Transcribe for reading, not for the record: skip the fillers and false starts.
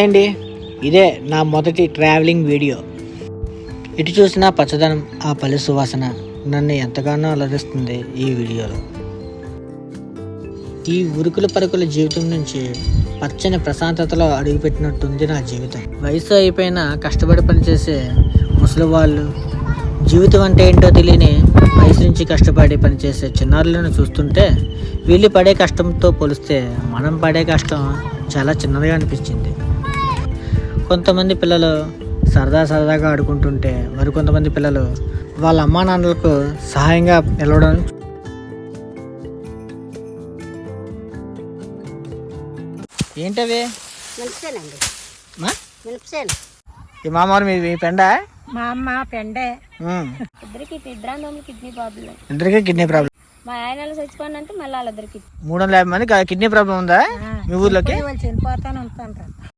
అండి, ఇదే నా మొదటి ట్రావెలింగ్ వీడియో. ఇటు చూసినా పచ్చదనం, ఆ పల్లె సువాసన నన్ను ఎంతగానో అలరిస్తుంది. ఈ వీడియోలో ఈ ఉరుకుల పరుకుల జీవితం నుంచి పచ్చని ప్రశాంతతలో అడుగుపెట్టినట్టుంది నా జీవితం. వయసు అయిపోయినా కష్టపడి పనిచేసే ముసలి వాళ్ళు, జీవితం అంటే ఏంటో తెలియని వయసు నుంచి కష్టపడి పనిచేసే చిన్నారులను చూస్తుంటే వీళ్ళు పడే కష్టంతో పోలిస్తే మనం పడే కష్టం చాలా చిన్నదిగా అనిపించింది. కొంతమంది పిల్లలు సరదాగా ఆడుకుంటుంటే మరికొంతమంది పిల్లలు వాళ్ళ అమ్మా నాన్నలకు సహాయంగా నిలవడం. ఏంటవి? మినపసేనండి. మినపసేను. ఈ మామూలు మీ పెండ? మా అమ్మ పెండే. ఇద్దరికి కిడ్నీ ప్రాబ్లం. ఇద్దరికి కిడ్నీ ప్రాబ్లం. మా ఆయన చచ్చిపోయినంటే మళ్ళీ వాళ్ళిద్దరికి 350 మంది కిడ్నీ ప్రాబ్లం ఉందా మీ ఊర్లోకి? చనిపోతాను ఉంటాను.